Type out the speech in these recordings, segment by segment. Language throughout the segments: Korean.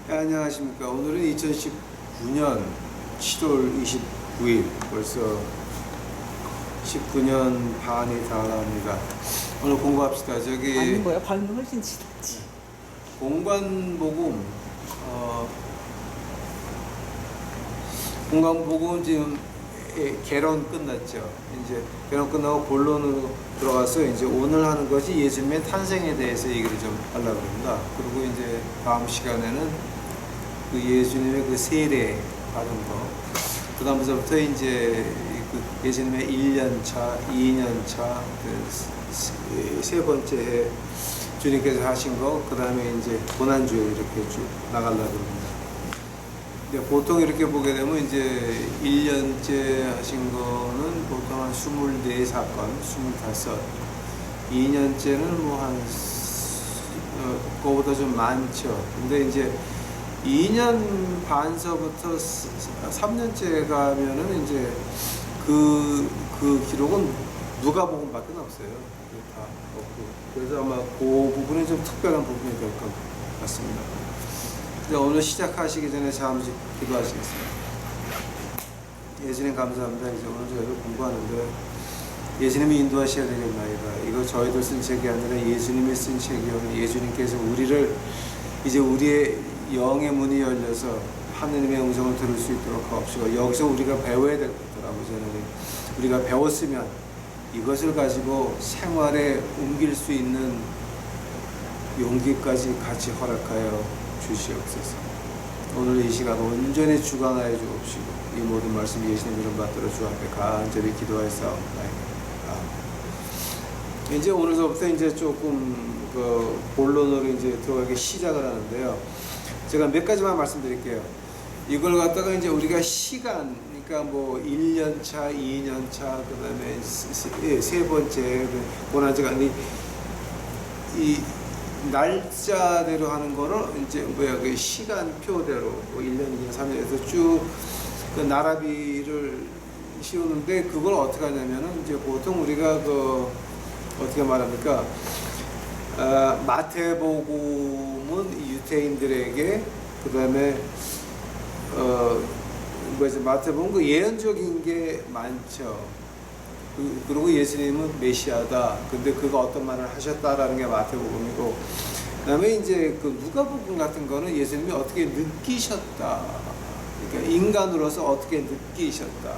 네, 안녕하십니까. 오늘은 2019년 7월 29일, 벌써 19년 반이 다 나갑니다. 오늘 공부합시다. 저기 아닌 거야? 반은 훨씬 지났지. 공관복음, 공관복음 지금 개론 끝났죠. 이제 개론 끝나고 본론으로 들어가서 이제 오늘 하는 것이 예수님의 탄생에 대해서 얘기를 좀 하려고 합니다. 그리고 이제 다음 시간에는 그 예수님의 그 세례 받은 거, 그 다음부터 이제 그 예수님의 1년차, 2년차, 세 번째 해 주님께서 하신 거, 그 다음에 이제 고난주에 이렇게 쭉 나가려고 합니다. 근데 보통 이렇게 보게 되면 이제 1년째 하신 거는 보통 한 24사건, 25, 2년째는 뭐 한, 그거보다 좀 많죠. 근데 이제 2년 반서부터 3년째 가면은 이제 그 기록은 누가복음밖에 없어요. 다 없고. 그래서 아마 그 부분이 좀 특별한 부분이 될 것 같습니다. 오늘 시작하시기 전에 잠시 기도하시겠습니다. 예수님 감사합니다. 이제 오늘 저희가 공부하는데 예수님이 인도하셔야 되겠나이다. 이거 저희들 쓴 책이 아니라 예수님이 쓴 책이요. 예수님께서 우리를 이제 우리의 영의 문이 열려서 하느님의 음성을 들을 수 있도록 하옵시고, 여기서 우리가 배워야 될 것들, 아버지 하나님, 우리가 배웠으면 이것을 가지고 생활에 옮길 수 있는 용기까지 같이 허락하여 주시옵소서. 오늘 이 시간 온전히 주관하여 주옵시고, 이 모든 말씀 예수님 이름 받들어 주 앞에 간절히 기도하였사옵나이다. 이제 오늘서부터 이제 조금 그 본론으로 이제 들어가기 시작을 하는데요. 제가 몇 가지만 말씀드릴게요. 이걸 갖다가 이제 우리가 시간, 그러니까 뭐 1년차, 2년차, 그 다음에 세 번째 고난주가 이 날짜대로 하는 거를 이제 뭐야, 그 시간표대로 뭐 1년, 2년, 3년에서 쭉 그 나라비를 씌우는데, 그걸 어떻게 하냐면은 이제 보통 우리가 그 어떻게 말합니까? 마태복음은 유대인들에게, 그 다음에 마태복음 그 예언적인 게 많죠. 그리고 예수님은 메시아다. 근데 그가 어떤 말을 하셨다라는 게 마태복음이고, 그 다음에 이제 그 누가복음 같은 거는 예수님이 어떻게 느끼셨다. 그러니까 인간으로서 어떻게 느끼셨다.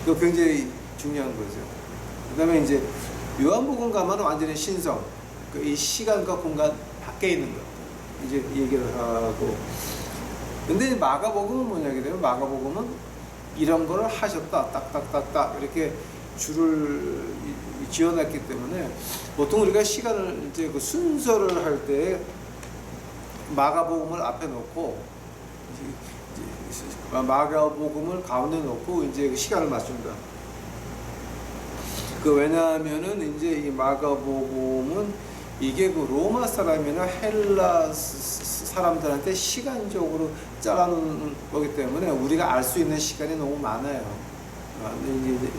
이거 굉장히 중요한 거죠. 그 다음에 이제 요한복음 가면 완전히 신성, 이 시간과 공간 밖에 있는 것 이제 얘기를 하고, 근데 마가복음은 뭐냐게 되면, 마가복음은 이런 거를 하셨다, 딱딱딱딱 이렇게 줄을 지어놨기 때문에 보통 우리가 시간을 이제 그 순서를 할 때 마가복음을 앞에 놓고 마가복음을 가운데 놓고 이제 그 시간을 맞춘다. 왜냐하면은 이제 이 마가복음은 이게 그 로마 사람이나 헬라 사람들한테 시간적으로 짜놓은 거기 때문에 우리가 알 수 있는 시간이 너무 많아요.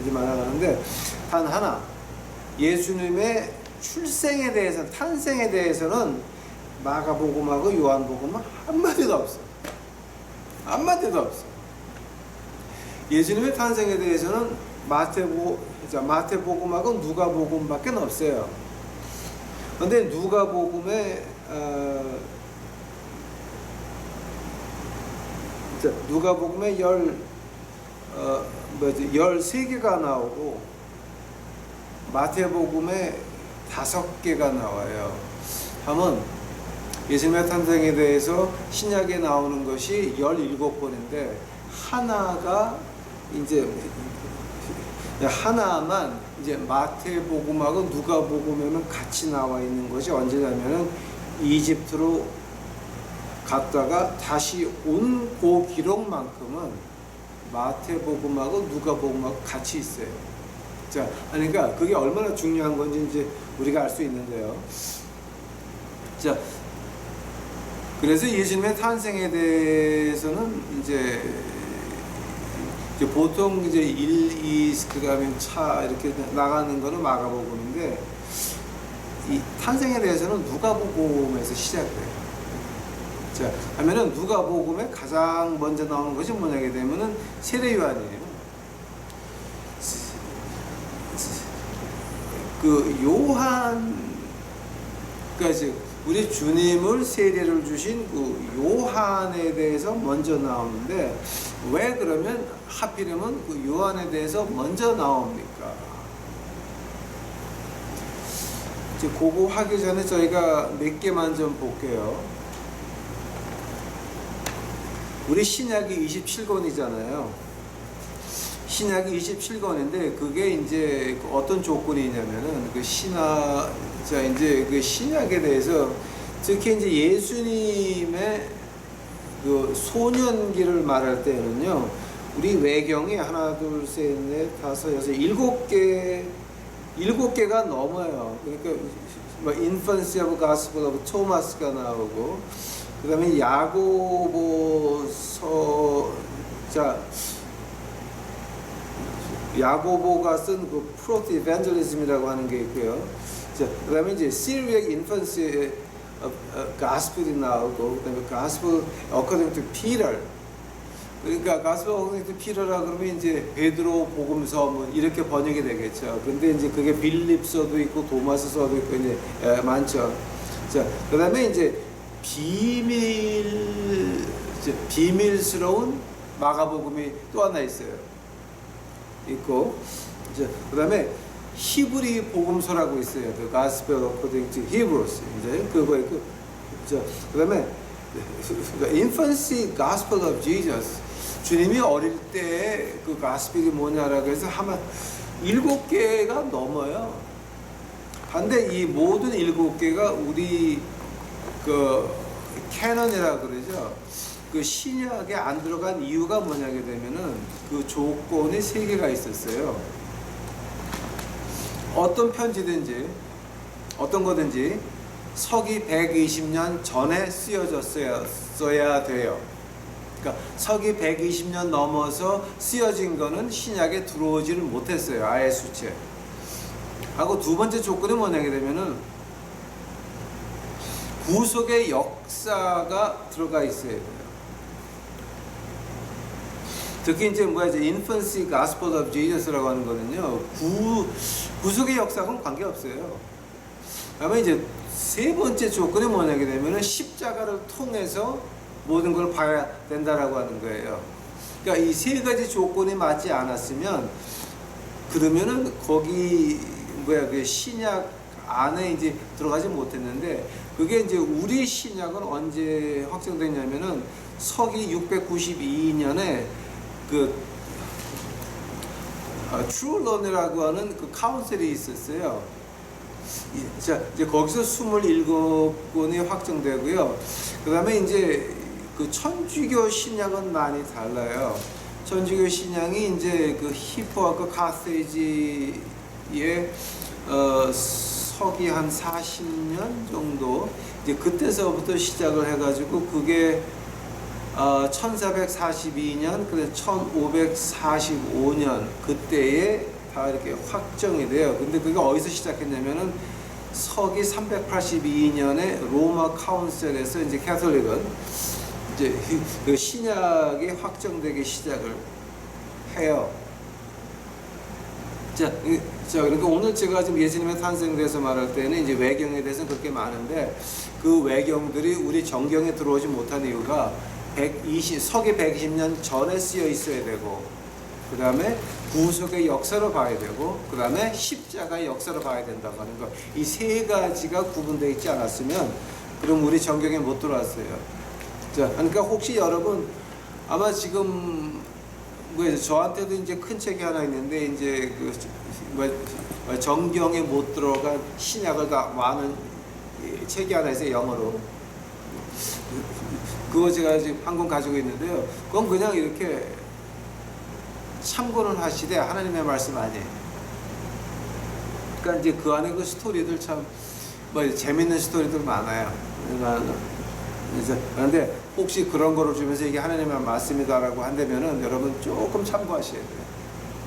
이제 많아가는데, 단 하나, 예수님의 출생에 대해서, 탄생에 대해서는 마가복음하고 요한복음은 한마디도 없어. 한마디도 없어. 예수님의 탄생에 대해서는 마태복음하고 누가복음밖에 없어요. 근데 누가복음에 13개가 나오고 마태복음에 5개가 나와요. 하면 예수님의 탄생에 대해서 신약에 나오는 것이 17번인데 하나가 이제 하나만 이제 마태복음하고 누가복음에만 같이 나와 있는 것이 언제냐면은 이집트로 갔다가 다시 온 그 기록만큼은 마태복음하고 누가복음하고 같이 있어요. 자, 그러니까 그게 얼마나 중요한 건지 이제 우리가 알 수 있는데요. 자, 그래서 예수님의 탄생에 대해서는 이제 보통 이제 1, 2, 그 다음에 차 이렇게 나가는 거는 마가복음인데, 이 탄생에 대해서는 누가복음에서 시작돼요. 자, 하면은 누가복음에 가장 먼저 나오는 것이 뭐냐게 되면은 세례 요한이에요. 그 요한, 그러니까 이제 우리 주님을 세례를 주신 그 요한에 대해서 먼저 나오는데, 왜 그러면 하필이면 그 요한에 대해서 먼저 나옵니까? 이제 그거 하기 전에 저희가 몇 개만 좀 볼게요. 우리 신약이 27권이잖아요. 신약이 27권인데 그게 이제 어떤 조건이 있냐면은 그 자 이제 그 신약에 대해서 특히 이제 예수님의 그 소년기를 말할 때는요, 우리 외경이 하나, 둘, 셋, 넷, 다섯, 여섯, 일곱 개가 넘어요. 그러니까 뭐 Infancy of Gospel of Thomas가 나오고, 그 다음에 야고보가 쓴 그 프로트 이벤젤리즘이라고 하는 게 있고요. 자, 그 다음에 이제 Syriac Infancy of Gospel이 나오고, 그 다음에 Gospel according to Peter. 그러니까 Gospel according to Peter라 그러면 이제 베드로 복음서 뭐 이렇게 번역이 되겠죠. 근데 이제 그게 빌립서도 있고 도마스서도 있고 이제 많죠. 자, 그 다음에 이제 비밀스러운 마가복음이 또 하나 있어요. 있고, 이제 그다음에 히브리 복음서라고 있어요. The Gospel according to Hebrews. 이제 그거 있고, 그다음에 the Infancy Gospel of Jesus. 주님이 어릴 때 그 가스펠이 뭐냐라고 해서 아마 7개가 넘어요. 근데 이 모든 7개가 우리 그 캐논이라 그러죠. 그 신약에 안 들어간 이유가 뭐냐게 되면은 그 조건이 3개가 있었어요. 어떤 편지든지 어떤 거든지 서기 120년 전에 쓰여졌어야 돼요. 그러니까 서기 120년 넘어서 쓰여진 거는 신약에 들어오지를 못했어요. 아예 수채. 하고 두 번째 조건이 뭐냐게 되면은 구속의 역사가 들어가 있어야 돼요. 특히 이제 Infancy Gospel of Jesus라고 하는 거는요, 구속의 역사하고는 관계없어요. 그다음에 이제 세 번째 조건이 뭐냐게 되면은 십자가를 통해서 모든 걸 봐야 된다라고 하는 거예요. 그러니까 이 세 가지 조건이 맞지 않았으면, 그러면은 거기 그 신약 안에 이제 들어가지 못했는데, 그게 이제 우리 신약은 언제 확정됐냐면은 서기 692년에 그 트루런이라고 하는 그 카운슬이 있었어요. 자, 이제 거기서 27권이 확정되고요. 그 다음에 이제 그 천주교 신약은 많이 달라요. 천주교 신약이 이제 그 히포와 그 카세지의 서기 한 40년 정도, 이제 그때서부터 시작을 해가지고 그게 1442년, 그래서 1545년 그때에 다 이렇게 확정이 돼요. 근데 그게 어디서 시작했냐면은 서기 382년에 로마 카운슬에서 이제 캐톨릭은 이제 그 신약이 확정되기 시작을 해요. 자, 그러니까 오늘 제가 지금 예수님의 탄생에 대해서 말할 때는 이제 외경에 대해서는 그렇게 많은데, 그 외경들이 우리 정경에 들어오지 못한 이유가 서기 120년 전에 쓰여 있어야 되고, 그 다음에 구속의 역사로 봐야 되고, 그 다음에 십자가의 역사로 봐야 된다고 하는 거. 이 세 가지가 구분되어 있지 않았으면 그럼 우리 정경에 못 들어왔어요. 자, 그러니까 혹시 여러분 아마 지금 저한테도 이제 큰 책이 하나 있는데, 이제 정경에 못 들어간 신약을 다 많은 책이 하나 있어요, 영어로. 그거 제가 지금 한 권 가지고 있는데요. 그건 그냥 이렇게 참고는 하시되 하나님의 말씀 아니에요. 그러니까 이제 그 안에 그 스토리들 참 재밌는 스토리들 많아요. 그런데 혹시 그런 거를 주면서 이게 하나님의 말씀이다라고 한다면은 여러분 조금 참고하셔야 돼요.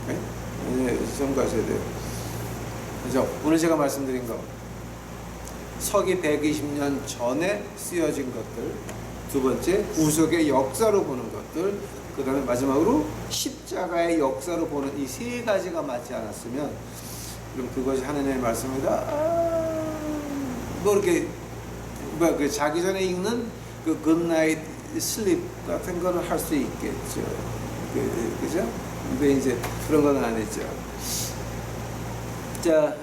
네? 참고하셔야 돼요. 그래서 오늘 제가 말씀드린 거, 서기 120년 전에 쓰여진 것들, 두 번째 구속의 역사로 보는 것들, 그 다음에 마지막으로 십자가의 역사로 보는 이 세 가지가 맞지 않았으면 그럼 그것이 하나님의 말씀이다. 뭐 이렇게 그 자기 전에 읽는 그 굿나잇 슬립 같은 거를 할 수 있겠죠. 그죠? 근데 이제 그런 건 아니죠. 자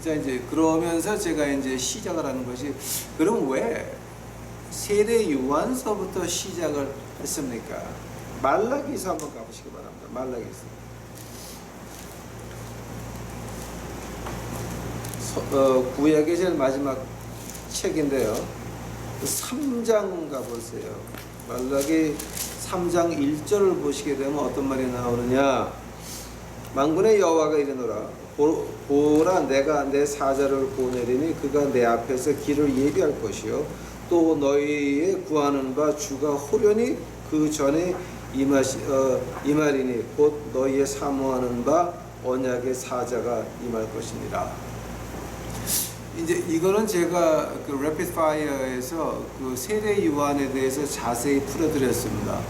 이제 그러면서 제가 이제 시작을 하는 것이, 그럼 왜 세례 요한서부터 시작을 했습니까? 말라기서 한번 가보시기 바랍니다. 말라기서. 구약의 제일 마지막 책인데요. 3장 가보세요. 말라기 3장 1절을 보시게 되면 어떤 말이 나오느냐. 만군의 여호와가 이르노라. 보라, 내가 내 사자를 보내리니 그가 내 앞에서 길을 예비할 것이요 또 너희의 구하는 바 주가 호련히 그 전에 임하리니 곧 너희의 사모하는 바 언약의 사자가 임할 것이니라. 이제 이거는 제가 그 래피드 파이어에서 그 세례 요한에 대해서 자세히 풀어드렸습니다.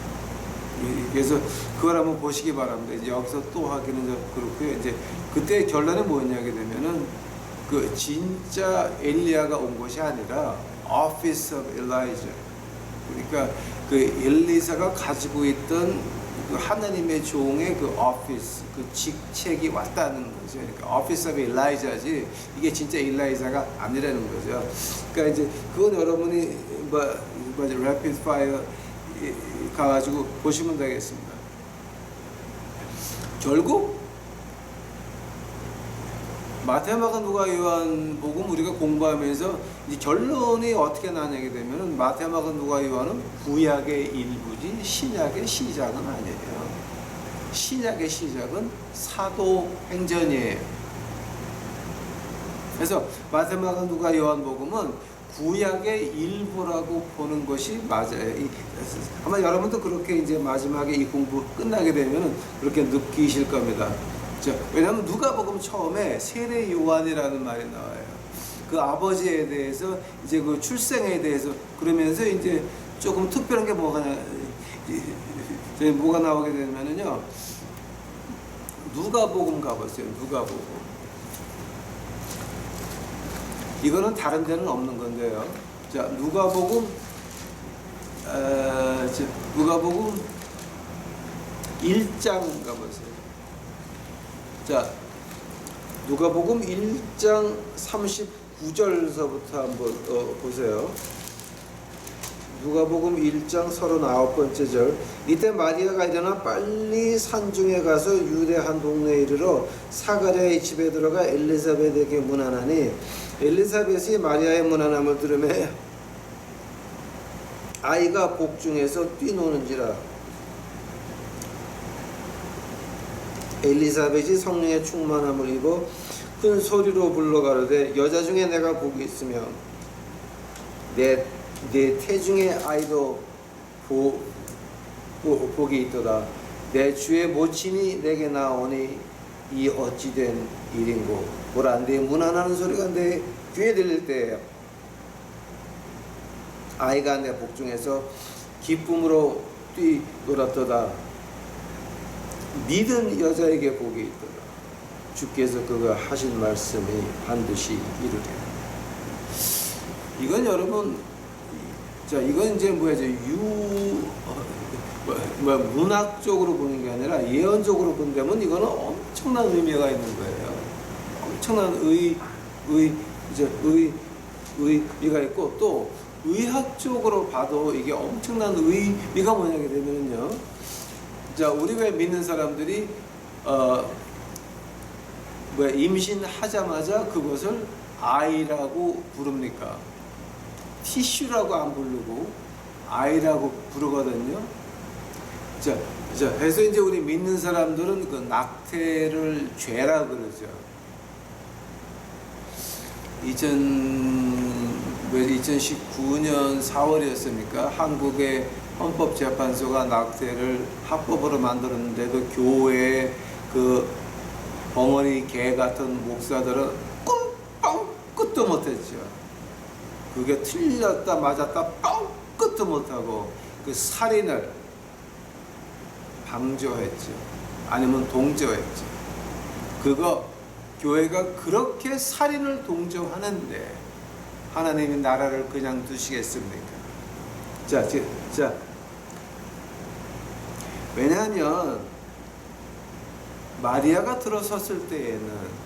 그래서 그걸 한번 보시기 바랍니다. 이제 여기서 또 하기는 좀 그렇고요. 이제 그때 결론이 뭐냐게 되면은 그 진짜 엘리야가 온 것이 아니라 Office of Elijah. 그러니까 그 엘리사가 가지고 있던 그 하나님의 종의 그 office, 그 직책이 왔다는 거죠. 그러니까 Office of Elijah지 이게 진짜 엘리사가 아니라는 거죠. 그러니까 이제 그건 여러분이 래피드 파이어 가가지고 보시면 되겠습니다. 결국 마태, 마가, 누가, 요한 복음 우리가 공부하면서 이 결론이 어떻게 나냐게 되면은 마태, 마가, 누가, 요한은 구약의 일부지 신약의 시작은 아니에요. 신약의 시작은 사도행전이에요. 그래서 마태, 마가, 누가, 요한 복음은 구약의 일부라고 보는 것이 맞아요. 아마 여러분도 그렇게 이제 마지막에 이 공부 끝나게 되면은 그렇게 느끼실 겁니다. 왜냐하면 누가복음 처음에 세례 요한이라는 말이 나와요. 그 아버지에 대해서 이제 그 출생에 대해서 그러면서 이제 조금 특별한 게 뭐가 나오게 되면은요. 누가복음 가보세요. 누가복음. 이거는 다른 데는 없는 건데요. 자, 누가복음 1장 가보세요. 자, 누가복음 1장 39절서부터 한번 보세요. 누가복음 1장 39번째 절. 이때 마리아가 일어나 빨리 산중에 가서 유대 한 동네에 이르러 사가랴의 집에 들어가 엘리사벳에게 문안하니 엘리사벳이 마리아의 문안함을 들으며 아이가 복중에서 뛰노는지라. 엘리사벳이 성령의 충만함을 입어 큰 소리로 불러 가로되 여자 중에 내가 복이 있으며 내 태중의 아이도 복이 있도다. 내 주의 모친이 내게 나오니 이 어찌된 일인고. 보라, 내 문안하는 소리가 내 귀에 들릴 때에 아이가 내 복중에서 기쁨으로 뛰놀았도다. 믿은 여자에게 복이 있도다. 주께서 그가 하신 말씀이 반드시 이루리라. 이건 여러분, 자, 이건 이제 문학적으로 보는 게 아니라 예언적으로 본다면 이거는 엄청난 의미가 있는 거예요. 엄청난 의미가 있고, 또 의학적으로 봐도 이게 엄청난 의미가 뭐냐게 되면요. 자, 우리가 믿는 사람들이 임신하자마자 그것을 아이라고 부릅니까? 티슈라고 안 부르고 아이라고 부르거든요. 자, 그래서 이제 우리 믿는 사람들은 그 낙태를 죄라 그러죠. 2019년 4월이었습니까? 한국의 헌법재판소가 낙태를 합법으로 만들었는데도 교회의 그 벙어리 개 같은 목사들은 끝도 못했죠. 그게 틀렸다 맞았다 끝도 끝도 못하고 그 살인을 방조했죠. 아니면 동조했죠. 그거 교회가 그렇게 살인을 동조하는데 하나님이 나라를 그냥 두시겠습니까? 자, 왜냐하면 마리아가 들어섰을 때에는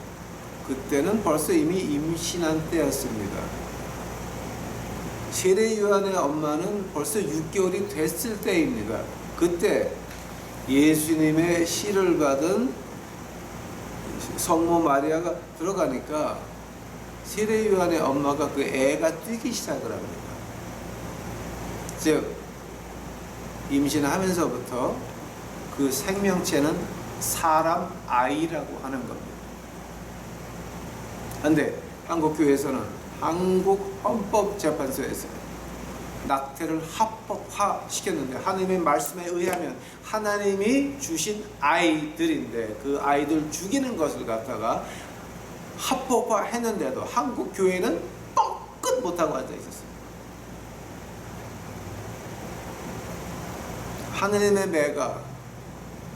그때는 벌써 이미 임신한 때였습니다. 세례 요한의 엄마는 벌써 6개월이 됐을 때입니다. 그때 예수님의 씨를 받은 성모 마리아가 들어가니까 세례 요한의 엄마가 그 애가 뛰기 시작을 합니다. 즉 임신하면서부터 그 생명체는 사람 아이라고 하는 겁니다. 그런데 한국교회에서는 한국헌법재판소에서 낙태를 합법화 시켰는데 하나님의 말씀에 의하면 하나님이 주신 아이들인데 그 아이들 죽이는 것을 갖다가 합법화 했는데도 한국교회는 뻥끗 못하고 앉아 있었어요. 하나님의 매가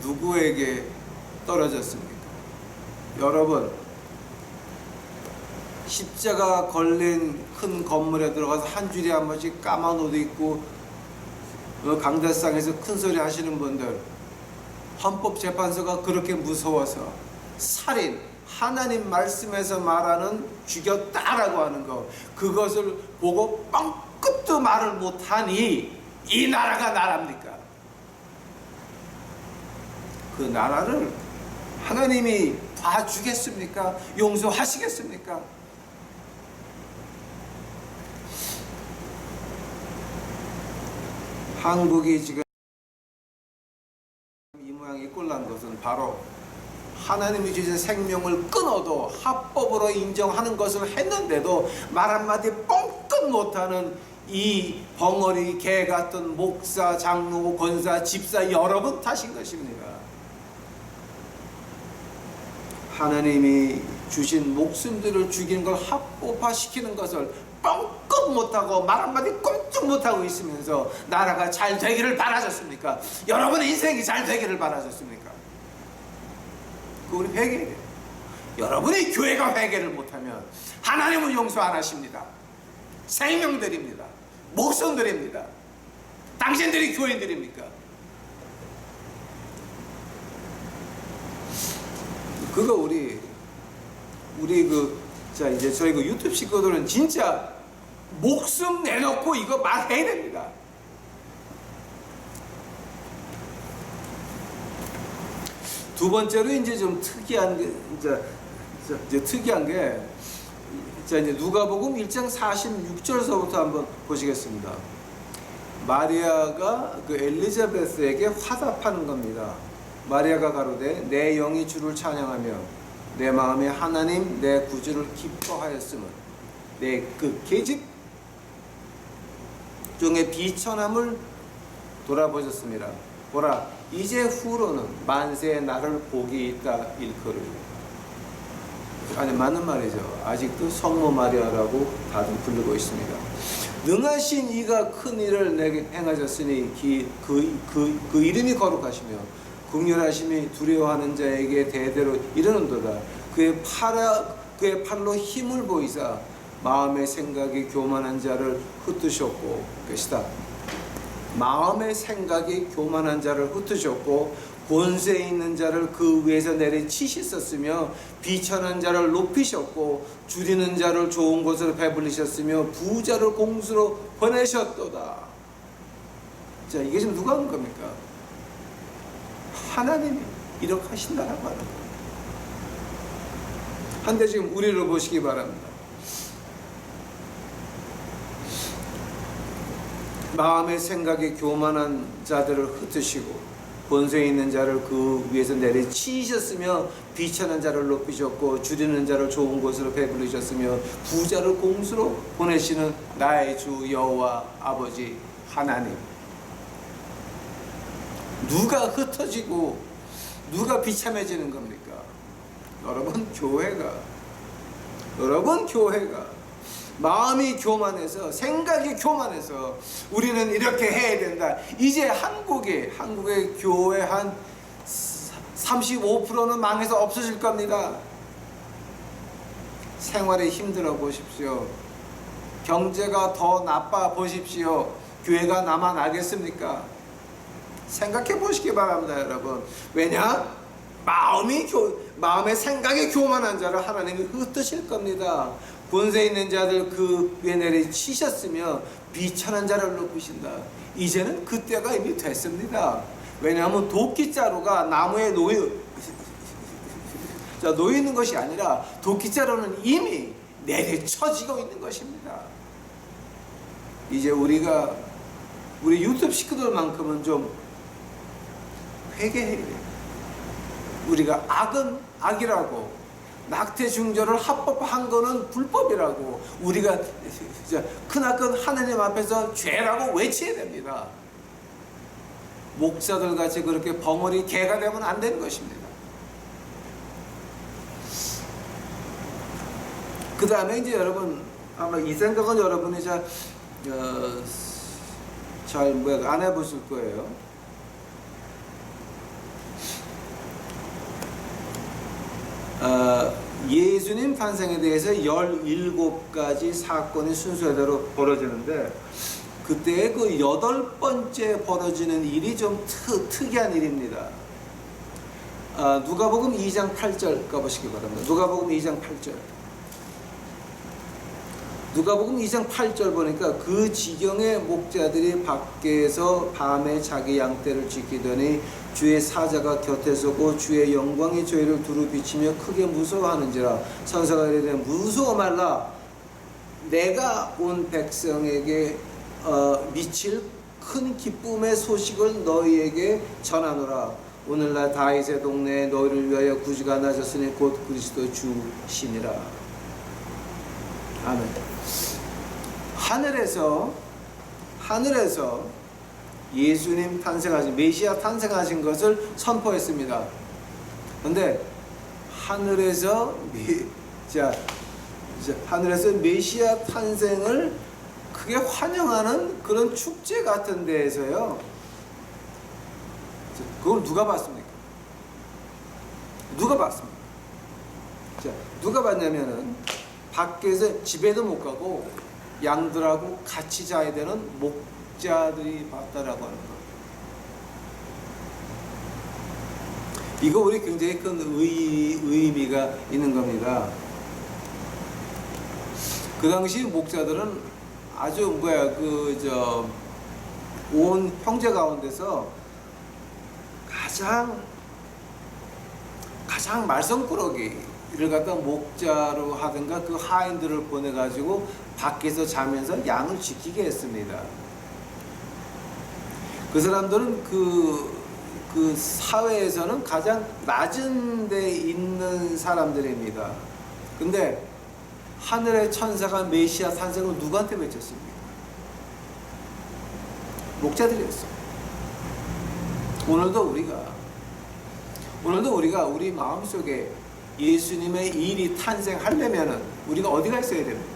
누구에게 떨어졌습니까? 여러분, 십자가 걸린 큰 건물에 들어가서 한 줄에 한 번씩 까만 옷 입고 강대상에서 큰 소리 하시는 분들, 헌법재판소가 그렇게 무서워서 살인, 하나님 말씀에서 말하는 죽였다라고 하는 거, 그것을 보고 뻥끗도 말을 못하니 이 나라가 나라입니까? 그 나라를 하나님이 봐주겠습니까? 용서하시겠습니까? 한국이 지금 이 모양이 꼴난 것은 바로 하나님이 주신 생명을 끊어도 합법으로 인정하는 것을 했는데도 말 한마디 뻥끗 못하는 이 벙어리 개 같은 목사, 장로, 권사, 집사 여러분 탓인 것입니다. 하나님이 주신 목숨들을 죽이는 걸 합법화시키는 것을 뻥끗 못하고 말 한마디 꼼짝 못하고 있으면서 나라가 잘 되기를 바라셨습니까? 여러분의 인생이 잘 되기를 바라셨습니까? 그 우리 회개해야 돼요. 여러분의 교회가 회개를 못하면 하나님은 용서 안 하십니다. 생명 드립니다. 목숨 드립니다. 당신들이 교인들입니까? 그거 우리 이제 저희 그 유튜브 식구들은 진짜 목숨 내놓고 이거 말해야 됩니다. 두 번째로 이제 좀 특이한 게 이제 특이한 게 이제 누가복음 1장 46절서부터 한번 보시겠습니다. 마리아가 그 엘리자베스에게 화답하는 겁니다. 마리아가 가로되 내 영이 주를 찬양하며 내 마음에 하나님 내 구주를 기뻐하였음은 내 그 계집 중에 비천함을 돌아보셨습니다. 보라 이제 후로는 만세의 나를 복이 있다 일컬으리. 아니 맞는 말이죠. 아직도 성모 마리아라고 다들 부르고 있습니다. 능하신 이가 큰 일을 내게 행하셨으니 그 이름이 거룩하시며 긍휼하심이 두려워하는 자에게 대대로 이르는도다. 그의 팔로 힘을 보이사 마음의 생각이 교만한 자를 흩으셨고 것이다. 마음의 생각이 교만한 자를 흩으셨고 권세 있는 자를 그 위에서 내리치셨으며 비천한 자를 높이셨고 줄이는 자를 좋은 곳으로 배불리셨으며 부자를 공수로 보내셨도다. 자, 이게 지금 누가 하는 겁니까? 하나님이 이렇게 하신다라고 하는 거예요. 한데 지금 우리를 보시기 바랍니다. 마음의 생각이 교만한 자들을 흩으시고 권세 있는 자를 그 위에서 내리치셨으며 비천한 자를 높이셨고 줄이는 자를 좋은 곳으로 배불리셨으며 부자를 공수로 보내시는 나의 주 여호와 아버지 하나님. 누가 흩어지고 누가 비참해지는 겁니까? 여러분 교회가 마음이 교만해서, 생각이 교만해서 우리는 이렇게 해야 된다. 이제 한국의 교회 한 35%는 망해서 없어질 겁니다. 생활이 힘들어 보십시오. 경제가 더 나빠 보십시오. 교회가 나만 알겠습니까? 생각해 보시기 바랍니다, 여러분. 왜냐? 마음의 생각이 교만한 자를 하나님이 흩으실 겁니다. 권세 있는 자들 그 위에 내리 치셨으며 비천한 자를 높이신다. 이제는 그때가 이미 됐습니다. 왜냐하면 도끼자루가 나무에 놓여 있는 것이 아니라 도끼자루는 이미 내려쳐지고 있는 것입니다. 이제 우리 유튜브 식구들만큼은 좀 회개해야 돼요. 우리가 악은 악이라고, 낙태 중절을 합법한 거는 불법이라고, 우리가 크나큰 하나님 앞에서 죄라고 외쳐야 됩니다. 목사들 같이 그렇게 벙어리 개가 되면 안 되는 것입니다. 그 다음에 이제 여러분, 아마 이 생각은 여러분이 잘 안 해보실 거예요. 예수님 탄생에 대해서 17가지 사건이 순서대로 벌어지는데, 그때 그 8번째 벌어지는 일이 좀 특이한 일입니다. 누가복음 2장 8절 가보시기 바랍니다. 누가복음 2장 8절. 누가복음 2장 8절 보니까 그 지경의 목자들이 밖에서 밤에 자기 양떼를 지키더니 주의 사자가 곁에 서고 주의 영광이 저희를 두루 비치며 크게 무서워하는지라. 천사가 이르되 무서워 말라. 내가 온 백성에게 미칠 큰 기쁨의 소식을 너희에게 전하노라. 오늘날 다윗의 동네에 너희를 위하여 구주가 나셨으니 곧 그리스도 주시니라. 아멘. 하늘에서 예수님 탄생하신, 메시아 탄생하신 것을 선포했습니다. 그런데 하늘에서 메시아 탄생을 크게 환영하는 그런 축제 같은 데에서요, 그걸 누가 봤습니까? 누가 봤습니까? 누가 봤냐면은 밖에서 집에도 못 가고 양들하고 같이 자야 되는 목자들이 봤다라고 하는 거. 이거 우리 굉장히 큰 의미가 있는 겁니다. 그 당시 목자들은 아주 온 형제 가운데서 가장 말썽꾸러기를 갖다 목자로 하든가 그 하인들을 보내가지고 밖에서 자면서 양을 지키게 했습니다. 그 사람들은 그 사회에서는 가장 낮은 데 있는 사람들입니다. 근데 하늘의 천사가 메시아 탄생을 누구한테 외쳤습니까? 목자들이었어요. 오늘도 우리가 우리 마음속에 예수님의 일이 탄생하려면은 우리가 어디가 있어야 됩니까?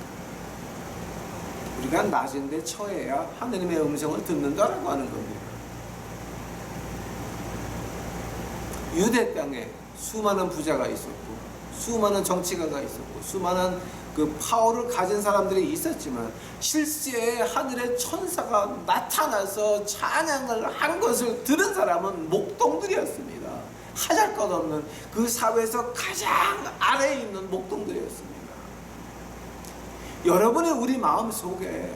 우리가 낮은 데 처해야 하느님의 음성을 듣는다라고 하는 겁니다. 유대 땅에 수많은 부자가 있었고, 수많은 정치가가 있었고, 수많은 그 파워를 가진 사람들이 있었지만, 실제 하늘의 천사가 나타나서 찬양을 한 것을 들은 사람은 목동들이었습니다. 하잘것없는 그 사회에서 가장 아래에 있는 목동들이었습니다. 여러분의 우리 마음 속에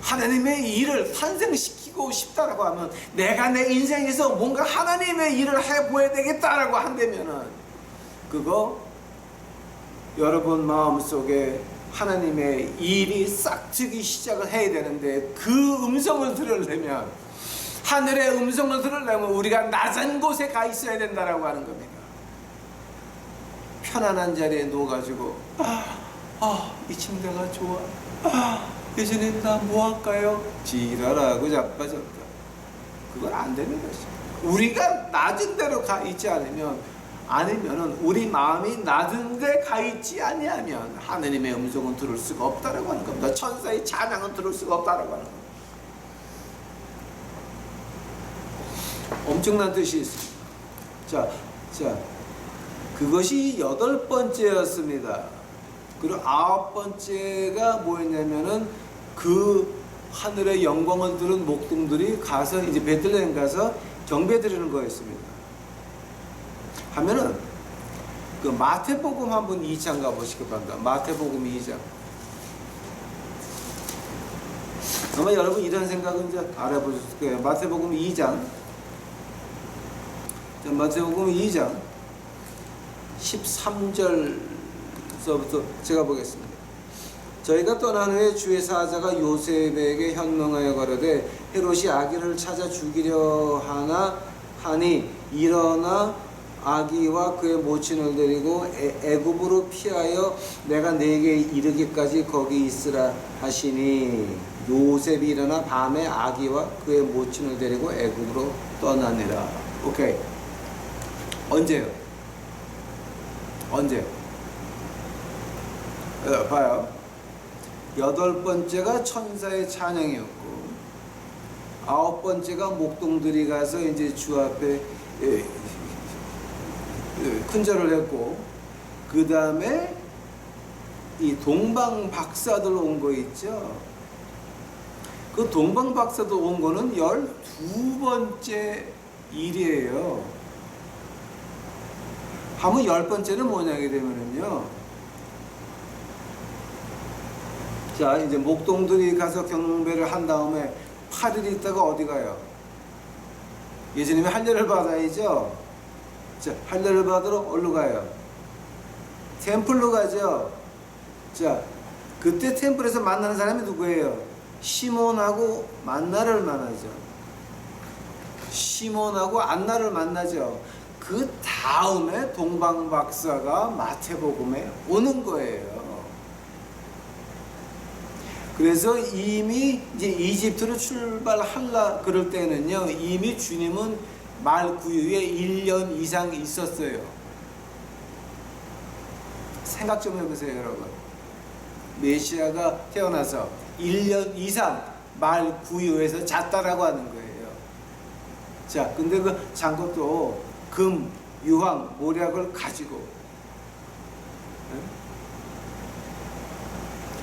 하나님의 일을 탄생시키고 싶다라고 하면, 내가 내 인생에서 뭔가 하나님의 일을 해보아야 되겠다라고 한다면은, 그거 여러분 마음 속에 하나님의 일이 싹트기 시작을 해야 되는데, 그 음성을 들으려면, 하늘의 음성을 들으려면 우리가 낮은 곳에 가 있어야 된다라고 하는 겁니다. 편안한 자리에 누워가지고 이 침대가 좋아, 예수님 나 뭐 할까요? 지랄하고 자빠졌다. 그건 안 되는 것이죠. 우리가 낮은 데로 가 있지 않으면 아니면은 우리 마음이 낮은 데 가 있지 아니하면 하느님의 음성은 들을 수가 없다라고 하는 겁니다. 천사의 찬양은 들을 수가 없다라고 하는 겁니다. 엄청난 뜻이 있습니다. 자, 그것이 8번째였습니다. 그리고 9번째가 뭐였냐면은 그 하늘의 영광을 들은 목동들이 가서 이제 베들레헴 가서 경배 드리는 거였습니다. 하면은 그 마태복음 한번 2장 가보시기 바랍니다. 마태복음 2장. 아마 여러분 이런 생각은 이제 알아보실 거예요. 마태복음 2장. 자, 마태복음 2장 13절서부터 제가 보겠습니다. 저희가 떠난 후에 주의 사자가 요셉에게 현명하여 가로되 헤롯이 아기를 찾아 죽이려 하니 일어나 아기와 그의 모친을 데리고 애굽으로 피하여 내가 네게 이르기까지 거기 있으라 하시니 요셉이 일어나 밤에 아기와 그의 모친을 데리고 애굽으로 떠나니라. 오케이. 언제요? 봐요. 8번째가 천사의 찬양이었고 9번째가 목동들이 가서 이제 주 앞에 큰절을 했고, 그 다음에 이 동방 박사들 온 거 있죠. 그 동방 박사들 온 거는 12번째 일이에요. 하면 10번째는 뭐냐게 되면은요. 자, 이제 목동들이 가서 경배를 한 다음에 8일 있다가 어디 가요? 예수님이 할례를 받아야죠. 자, 할례를 받으러 어디로 가요? 템플로 가죠. 자, 그때 템플에서 만나는 사람이 누구예요? 시몬하고 만나를 만나죠. 시몬하고 안나를 만나죠. 그 다음에 동방박사가 마태복음에 오는 거예요. 그래서 이미 이제 이집트로 출발하려 그럴 때는요, 이미 주님은 말 구유에 1년 이상 있었어요. 생각 좀 해보세요, 여러분. 메시아가 태어나서 1년 이상 말 구유에서 잤다라고 하는 거예요. 자, 근데 그 장것도 금, 유황, 모략을 가지고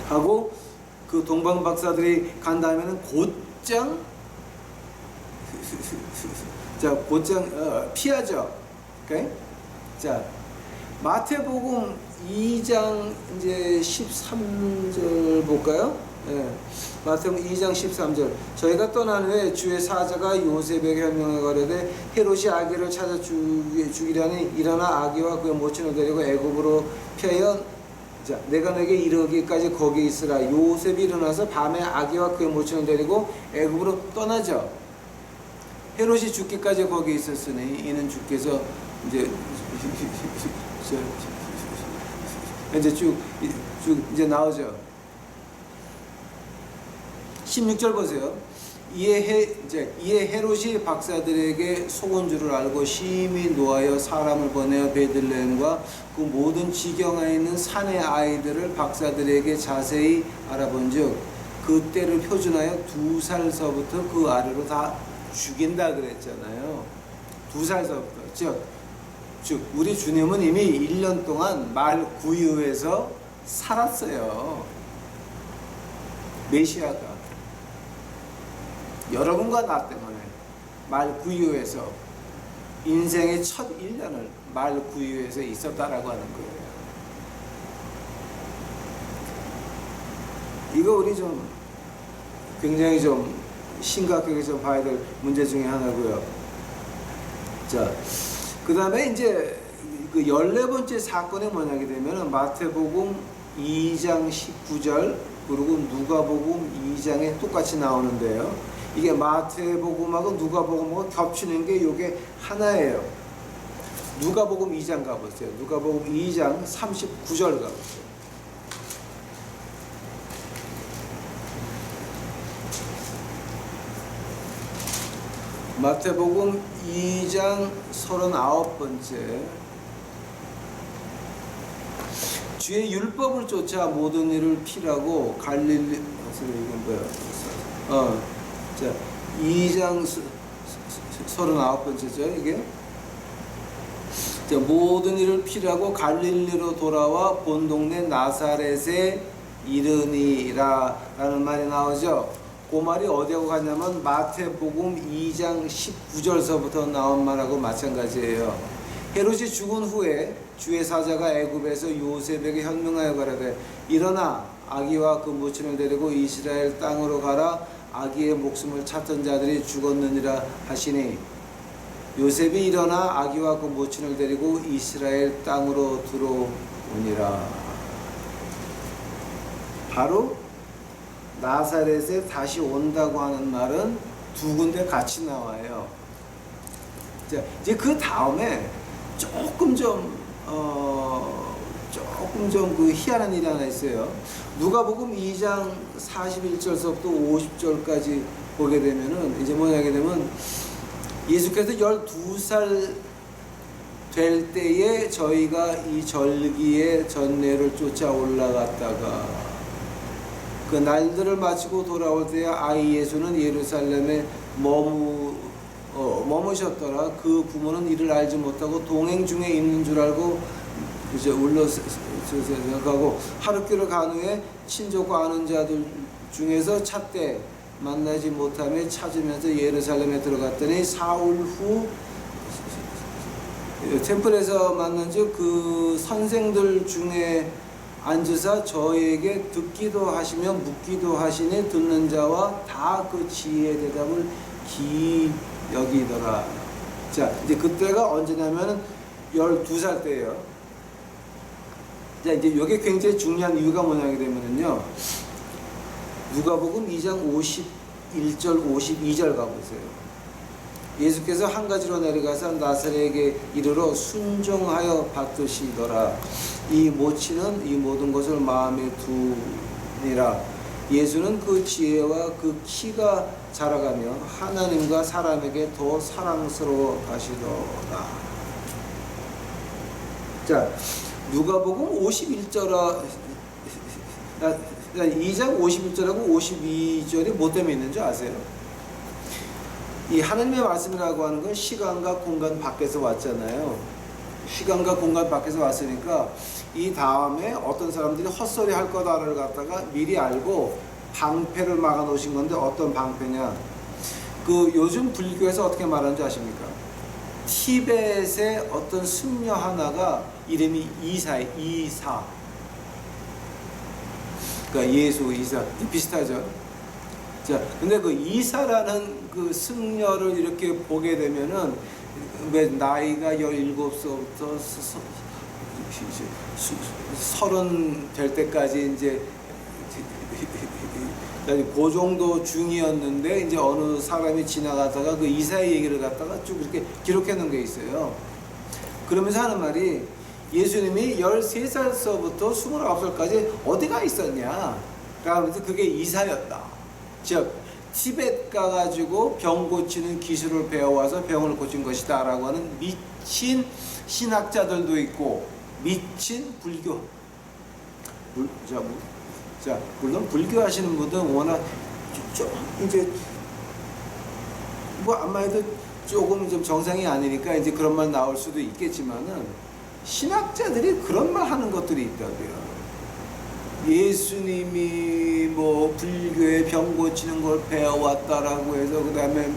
하고 그 동방 박사들이 간 다음에는 곧장 자, 곧장 피하죠. 오케이? 자, 마태복음 2장 이제 13절 볼까요? 예. 마태복음 2장 13절. 저희가 떠난 후에 주의 사자가 요셉에게 현명하여 가로되 헤롯이 아기를 찾아 죽이려니 일어나 아기와 그의 모친을 데리고 애굽으로 피하여 자, 내가 내게 이르기까지 거기 있으라. 요셉이 일어나서 밤에 아기와 그의 모친을 데리고 애굽으로 떠나죠. 헤롯이 죽기까지 거기 있었으니 이는 주께서 이제 쭉 이제 나오죠. 16절 보세요. 이에 헤롯이 박사들에게 속은 줄을 알고 심히 노하여 사람을 보내어 베들레헴과 그 모든 지경에 있는 산의 아이들을 박사들에게 자세히 알아본즉 그 때를 표준하여 2살서부터 그 아래로 다 죽인다 그랬잖아요. 2살서부터 즉 우리 주님은 이미 1년 동안 말 구유에서 살았어요. 메시아가 여러분과 나 때문에 말 구유에서 인생의 첫 1년을 말 구유에서 있었다라고 하는 거예요. 이거 우리 좀 굉장히 좀 심각하게 좀 봐야 될 문제 중에 하나고요. 자, 그 다음에 이제 그 14번째 사건이 뭐냐게 되면 마태복음 2장 19절 그리고 누가복음 2장에 똑같이 나오는데요. 이게 마태복음하고 누가복음하고 겹치는 게 이게 하나예요. 누가복음 2장 가보세요. 누가복음 2장 39절 가보세요. 마태복음 2장 39번째 주의 율법을 쫓아 모든 일을 피라고 갈릴리 이건 뭐야? 자 2장 39번째죠 이게. 자, 모든 일을 피라고 갈릴리로 돌아와 본 동네 나사렛에 이르니라 라는 말이 나오죠. 그 말이 어디하고 가냐면 마태복음 2장 19절서부터 나온 말하고 마찬가지예요. 헤롯이 죽은 후에 주의 사자가 애굽에서 요셉에게 현명하여 가라되 일어나 아기와 그 모친을 데리고 이스라엘 땅으로 가라. 아기의 목숨을 찾던 자들이 죽었느니라 하시니 요셉이 일어나 아기와 그 모친을 데리고 이스라엘 땅으로 들어오니라. 바로 나사렛에 다시 온다고 하는 말은 두 군데 같이 나와요. 자, 이제 그 다음에 조금 좀 그 희한한 일이 하나 있어요. 누가복음 2장 41절서부터 50절까지 보게 되면은 이제 뭐냐 하게 되면 예수께서 12살 될 때에 저희가 이 절기의 전례를 쫓아 올라갔다가 그 날들을 마치고 돌아올 때에 아이 예수는 예루살렘에 머무셨더라. 그 부모는 이를 알지 못하고 동행 중에 있는 줄 알고 이제 울러 생각하고 하룻길을 간 후에 친족과 아는 자들 중에서 찾되 만나지 못하며 찾으면서 예루살렘에 들어갔더니 사흘 후 템플에서 만난즉 그 선생들 중에 앉으사 저에게 듣기도 하시며 묻기도 하시니 듣는 자와 다 그 지혜의 대답을 기이 여기더라. 자, 이제 그때가 언제냐면 12살 때예요. 자, 이제 이게 굉장히 중요한 이유가 뭐냐게 되면은요. 누가복음 2장 51절 52절 가보세요. 예수께서 한 가지로 내려가서 나사렛에게 이르러 순종하여 받으시더라. 이 모친은 이 모든 것을 마음에 두니라. 예수는 그 지혜와 그 키가 자라가며 하나님과 사람에게 더 사랑스러워 가시더라. 자, 누가복음 51절 2장 51절하고 52절이 뭐 때문에 있는 줄 아세요? 이 하나님의 말씀이라고 하는 건 시간과 공간 밖에서 왔잖아요. 시간과 공간 밖에서 왔으니까 이 다음에 어떤 사람들이 헛소리 할 거다를 갖다가 미리 알고 방패를 막아 놓으신 건데 어떤 방패냐? 그 요즘 불교에서 어떻게 말하는지 아십니까? 티벳의 어떤 승려 하나가 이름이 이사. 그러니까 예수 이사 비슷하죠. 자, 근데 그 이사라는 그 승려를 이렇게 보게 되면은 왜 나이가 17서부터 30 될 때까지 이제 그 정도 중이었는데 이제 어느 사람이 지나가다가 그 이사의 얘기를 갖다가 쭉 이렇게 기록해 놓은 게 있어요. 그러면서 하는 말이 예수님이 13살서부터 29살까지 어디가 있었냐? 그러면서 그게 이사였다. 즉 티벳 가가지고 병 고치는 기술을 배워와서 병을 고친 것이다 라고 하는 미친 신학자들도 있고 미친 불교 자, 물론 불교 하시는 분들은 워낙 좀 이제 뭐 아마도 조금 좀 정상이 아니니까 이제 그런 말 나올 수도 있겠지만은 신학자들이 그런 말 하는 것들이 있다고요. 예수님이 뭐 불교에 병 고치는 걸 배워왔다라고 해서 그 다음에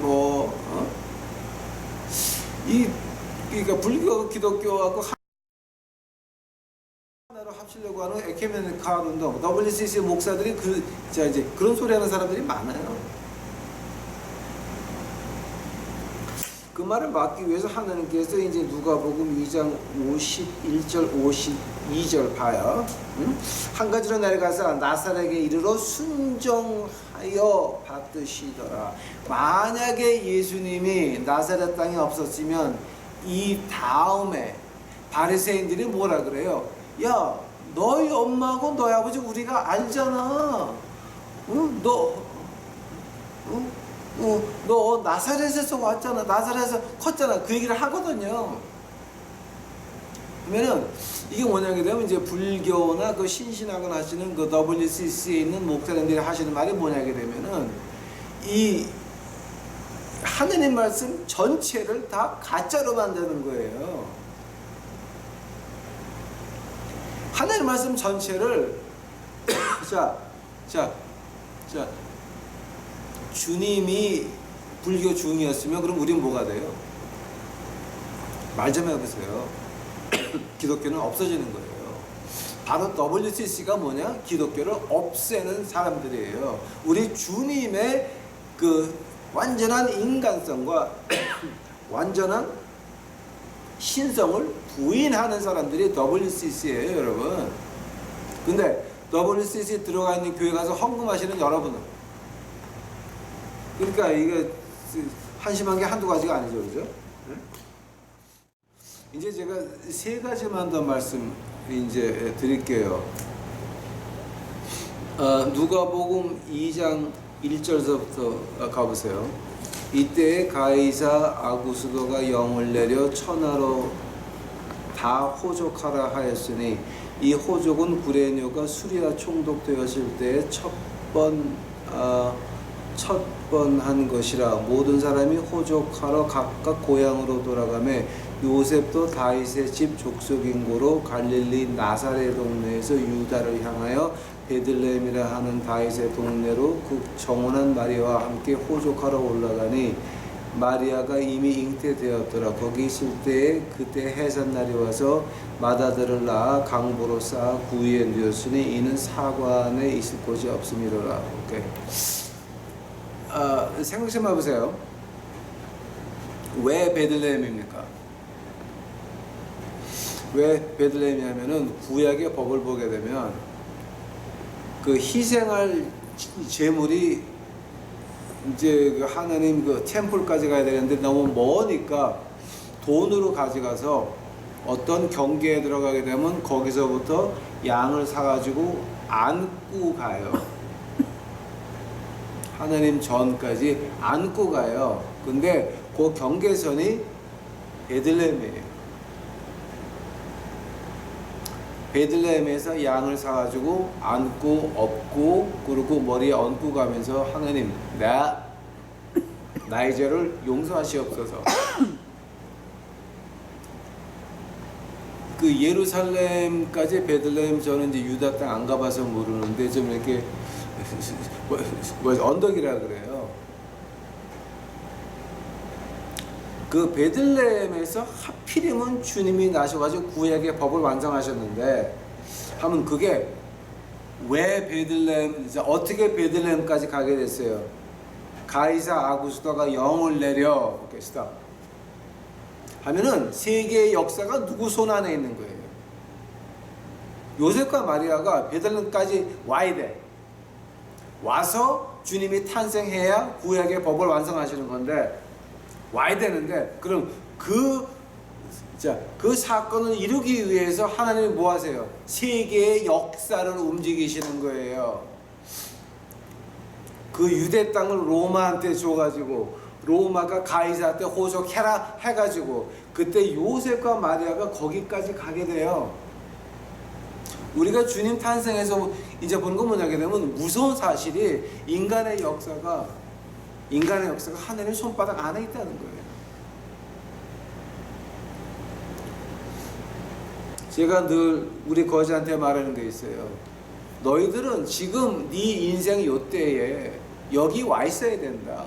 그러니까 불교 기독교하고 하나로 합치려고 하는 에케메니칼 운동, WCC 목사들이 이제 그런 소리 하는 사람들이 많아요. 그 말을 막기 위해서 하나님께서 이제 누가복음 2장 51절 52절 봐요. 한 가지로 내려가서 나사렛에 이르러 순종하여 받으시더라. 만약에 예수님이 나사렛 땅에 없었으면 이 다음에 바리새인들이 뭐라 그래요? 야, 너희 엄마하고 너희 아버지 우리가 알잖아. 너 나사렛에서 왔잖아. 나사렛에서 컸잖아. 그 얘기를 하거든요. 그러면은 이게 뭐냐게 되면 이제 불교나 그 신신학을 하시는 그 WCC에 있는 목사님들이 하시는 말이 뭐냐게 되면은 이 하느님 말씀 전체를 다 가짜로 만드는 거예요. 하느님 말씀 전체를 자 주님이 불교 중이었으면 그럼 우린 뭐가 돼요? 말 좀 해보세요. 기독교는 없어지는 거예요. 바로 WCC가 뭐냐? 기독교를 없애는 사람들이에요. 우리 주님의 그 완전한 인간성과 완전한 신성을 부인하는 사람들이 WCC예요, 여러분. 근데 WCC 들어가 있는 교회 가서 헌금하시는 여러분은, 그러니까 이게 한심한 게 한두 가지가 아니죠, 그죠? 이제 제가 세 가지만 더 말씀 이제 드릴게요. 누가복음 2장 1절서부터 가보세요. 이때에 가이사 아구스도가 영을 내려 천하로 다 호족하라 하였으니 이 호족은 구레뇨가 수리아 총독되었을 때에 첫 번 한 것이라. 모든 사람이 호족하러 각각 고향으로 돌아가매 요셉도 다윗의 집 족속인 고로 갈릴리 나사렛 동네에서 유다를 향하여 베들레헴이라 하는 다윗의 동네로 그 정혼한 마리아와 함께 호족하러 올라가니 마리아가 이미 잉태되었더라. 거기 있을 때에 그때 해산날이 와서 마다들을 낳아 강보로 쌓아 구이에 누웠으니 이는 사관에 있을 곳이 없음이로라. 오케이. 생각 좀 해보세요. 왜 베들레헴입니까? 왜 베들레헴이냐면은 구약의 법을 보게 되면 그 희생할 제물이 이제 그 하나님 그 템플까지 가야 되는데 너무 머니까 돈으로 가져가서 어떤 경계에 들어가게 되면 거기서부터 양을 사가지고 안고 가요. 하나님 전까지 안고 가요. 근데 그 경계선이 베들레헴이에요. 베들레헴에서 양을 사가지고 안고 업고 그리고 머리에 얹고 가면서 하나님 나의 죄를 용서하시옵소서. 그 예루살렘까지 베들레헴, 저는 이제 유다 땅 안 가봐서 모르는데 좀 이렇게 언덕이라 그래요. 그 베들레헴에서 하필이면 주님이 나셔가지고 구약의 법을 완성하셨는데 하면 그게 왜 베들레헴, 어떻게 베들레헴까지 가게 됐어요? 가이사 아구스도가 영을 내려 보겠습니다. 하면은 세계의 역사가 누구 손 안에 있는 거예요? 요셉과 마리아가 베들레헴까지 와야 돼. 와서 주님이 탄생해야 구약의 법을 완성하시는 건데 와야 되는데, 그럼 그 사건을 이루기 위해서 하나님이 뭐 하세요? 세계의 역사를 움직이시는 거예요. 그 유대 땅을 로마한테 줘가지고 로마가 가이사한테 호족해라 해가지고 그때 요셉과 마리아가 거기까지 가게 돼요. 우리가 주님 탄생에서 이제 보는 건 뭐냐게 되면 무서운 사실이 인간의 역사가 하나님의 손바닥 안에 있다는 거예요. 제가 늘 우리 거지한테 말하는 게 있어요. 너희들은 지금 네 인생 요때에 여기 와 있어야 된다.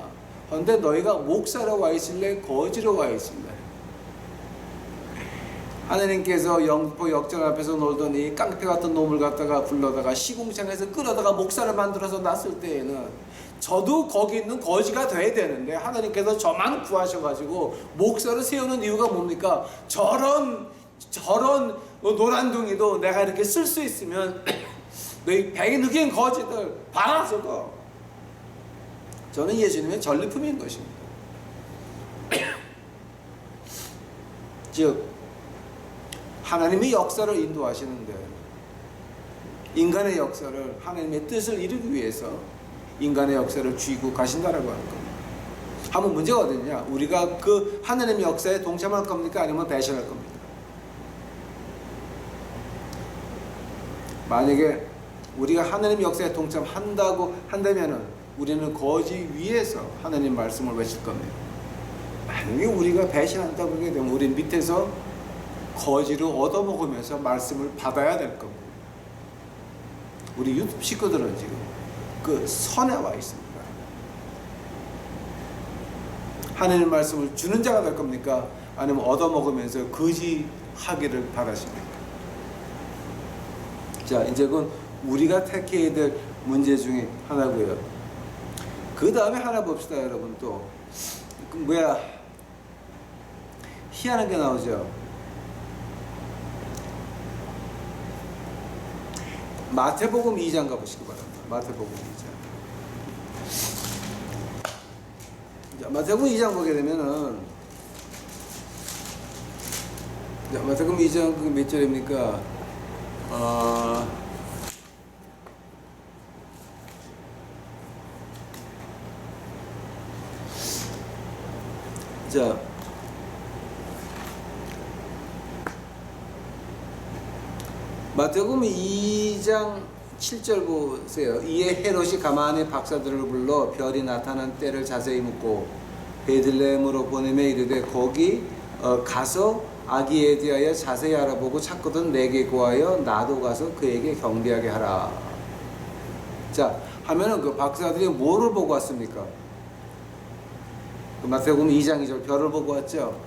그런데 너희가 목사로 와 있을래? 거지로 와 있을래? 하나님께서 영포 역전 앞에서 놀던 이 깡패 같은 놈을 갖다가 불러다가 시궁창에서 끌어다가 목사를 만들어서 놨을 때에는 저도 거기 있는 거지가 돼야 되는데 하나님께서 저만 구하셔가지고 목사를 세우는 이유가 뭡니까? 저런 노란둥이도 내가 이렇게 쓸 수 있으면 너희 배에 느낀 거지들 봐라 저거. 저는 예수님의 전리품인 것입니다. 즉 하나님의 역사를 인도하시는데 인간의 역사를 하나님의 뜻을 이루기 위해서 인간의 역사를 쥐고 가신다라고 하는 겁니다. 한번 문제가 어디냐? 우리가 그 하나님의 역사에 동참할 겁니까? 아니면 배신할 겁니까? 만약에 우리가 하나님 역사에 동참한다고 한다면은 우리는 거지 위에서 하나님 말씀을 외칠 겁니다. 만약에 우리가 배신한다고 하게 되면 우리 밑에서 거지를 얻어먹으면서 말씀을 받아야 될 겁니다. 우리 유튜브 식구들은 지금 그 선에 와 있습니다. 하나님 말씀을 주는 자가 될 겁니까? 아니면 얻어먹으면서 거지하기를 바라십니까? 자, 이제 그건 우리가 택해야 될 문제 중에 하나고요. 그 다음에 하나 봅시다, 여러분. 또 희한한 게 나오죠. 마태복음 2장 가보시기 바랍니다. 마태복음 2장. 자, 마태복음 2장 보게 되면은, 자, 마태복음 2장 그 몇 절입니까? 자, 마태복음 2장 7절 보세요. 이에 헤롯이 가만히 박사들을 불러 별이 나타난 때를 자세히 묻고 베들레헴으로 보내며 이르되 거기 가서 아기에 대하여 자세히 알아보고 찾거든 내게 구하여 나도 가서 그에게 경배하게 하라. 자, 하면은 그 박사들이 뭐를 보고 왔습니까? 마태복음 2장 2절 별을 보고 왔죠.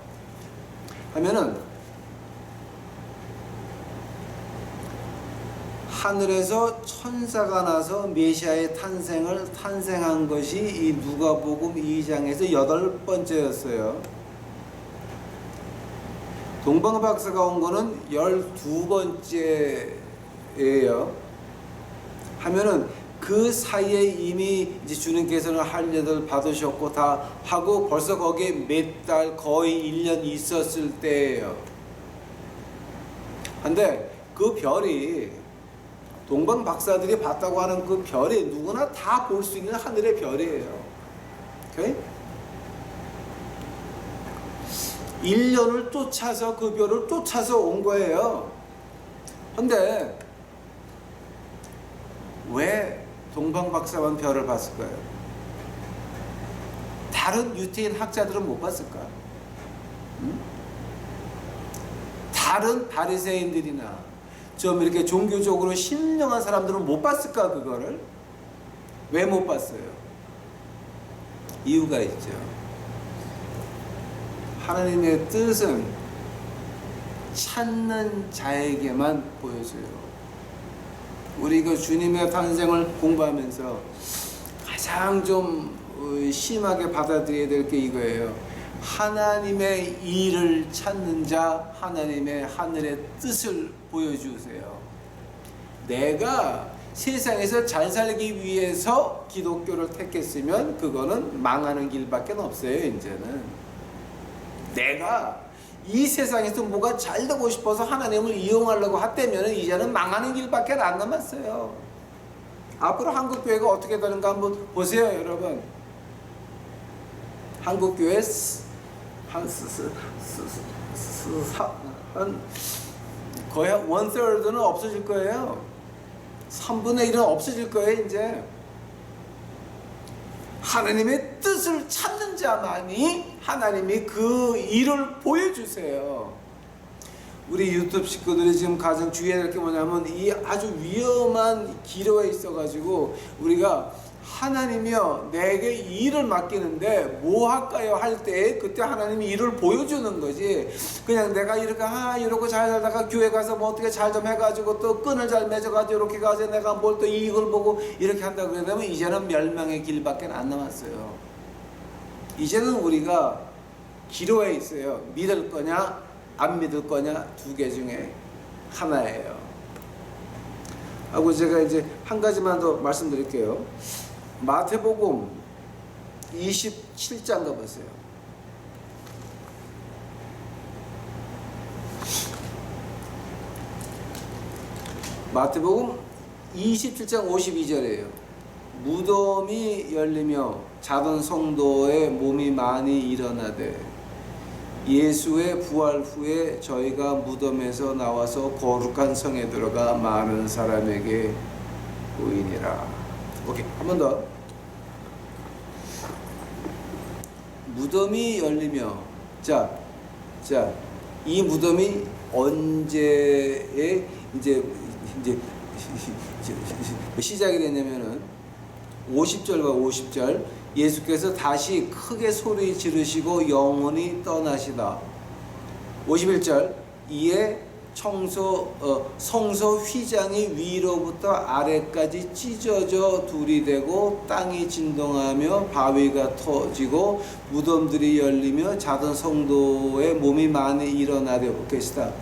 하면은 하늘에서 천사가 나서 메시아의 탄생한 것이 이 누가복음 2장에서 8번째였어요. 동방박사가 온 거는 12번째예요. 하면은 그 사이에 이미 이제 주님께서는 할 일을 받으셨고 다 하고 벌써 거기에 몇 달 거의 1년 있었을 때예요. 근데 그 별이 동방 박사들이 봤다고 하는 그 별이 누구나 다 볼 수 있는 하늘의 별이에요. 오케이? 1년을 쫓아서 그 별을 쫓아서 온 거예요. 근데 왜 동방 박사만 별을 봤을까요? 다른 유태인 학자들은 못 봤을까? 응? 다른 바리새인들이나 좀 이렇게 종교적으로 신령한 사람들은 못 봤을까? 그거를 왜 못 봤어요? 이유가 있죠. 하나님의 뜻은 찾는 자에게만 보여줘요. 우리가 주님의 탄생을 공부하면서 가장 좀 심하게 받아들여야 될 게 이거예요. 하나님의 일을 찾는 자, 하나님의 하늘의 뜻을 보여주세요. 내가 세상에서 잘 살기 위해서 기독교를 택했으면 그거는 망하는 길밖에 없어요. 이제는 내가 이 세상에서 뭐가 잘 되고 싶어서 하나님을 이용하려고 했다면 이제는 망하는 길밖에 안 남았어요. 앞으로 한국교회가 어떻게 되는가 한번 보세요, 여러분. 한국교회 거의 1/3는 없어질 거예요. 3분의 1은 없어질 거예요. 이제 하나님의 뜻을 찾는 자만이 하나님이 그 일을 보여주세요. 우리 유튜브 식구들이 지금 가장 주의해야 될 게 뭐냐면 이 아주 위험한 기로에 있어가지고 우리가 하나님이여 내게 일을 맡기는데 뭐 할까요? 할 때 그때 하나님이 일을 보여주는 거지. 그냥 내가 이렇게 이러고 잘 살다가 교회 가서 뭐 어떻게 잘 좀 해가지고 또 끈을 잘 맺어가지고 이렇게 가서 내가 뭘 또 이익을 보고 이렇게 한다고 그러면 이제는 멸망의 길밖에 안 남았어요. 이제는 우리가 기로에 있어요. 믿을 거냐 안 믿을 거냐 두 개 중에 하나예요. 하고 제가 이제 한 가지만 더 말씀드릴게요. 마태복음 27장 가보세요. 마태복음 27장 52절이에요. 무덤이 열리며 자던 성도의 몸이 많이 일어나되 예수의 부활 후에 저희가 무덤에서 나와서 거룩한 성에 들어가 많은 사람에게 보이니라. 오케이, 한 번 더. 무덤이 열리며, 이 무덤이 언제에 이제 시작이 됐냐면은 50절과 50절, 예수께서 다시 크게 소리 지르시고 영원히 떠나시다. 51절, 이에 성소 휘장이 위로부터 아래까지 찢어져 둘이 되고 땅이 진동하며 바위가 터지고 무덤들이 열리며 자던 성도의 몸이 많이 일어나되. 오케이, 스탑.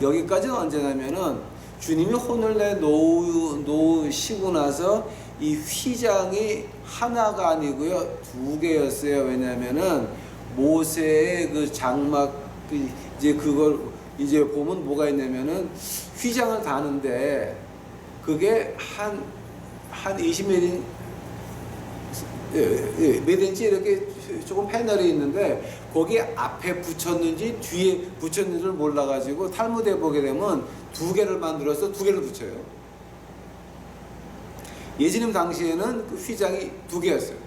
여기까지는 언제냐면은 주님이 혼을 내놓으시고 나서 이 휘장이 하나가 아니고요, 두 개였어요. 왜냐면은 모세의 그 장막, 이제 그걸 이제 보면 뭐가 있냐면은 휘장을 다는데 그게 한 20mm, 몇 인치 이렇게 조금 패널이 있는데 거기 앞에 붙였는지 뒤에 붙였는지를 몰라가지고 탈무드에 보게 되면 두 개를 만들어서 두 개를 붙여요. 예수님 당시에는 그 휘장이 두 개였어요.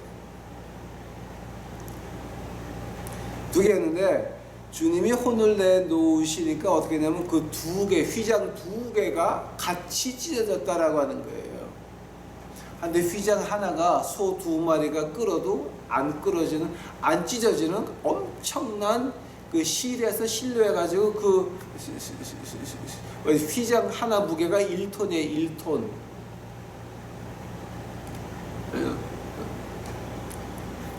두 개였는데 주님이 혼을 내놓으시니까 어떻게 되냐면 그 두 개, 휘장 두 개가 같이 찢어졌다라고 하는 거예요. 근데 휘장 하나가 소 두 마리가 끌어도 안 끌어지는, 안 찢어지는 엄청난 그 실에서 실로해가지고 그 휘장 하나 무게가 1톤이에요, 1톤.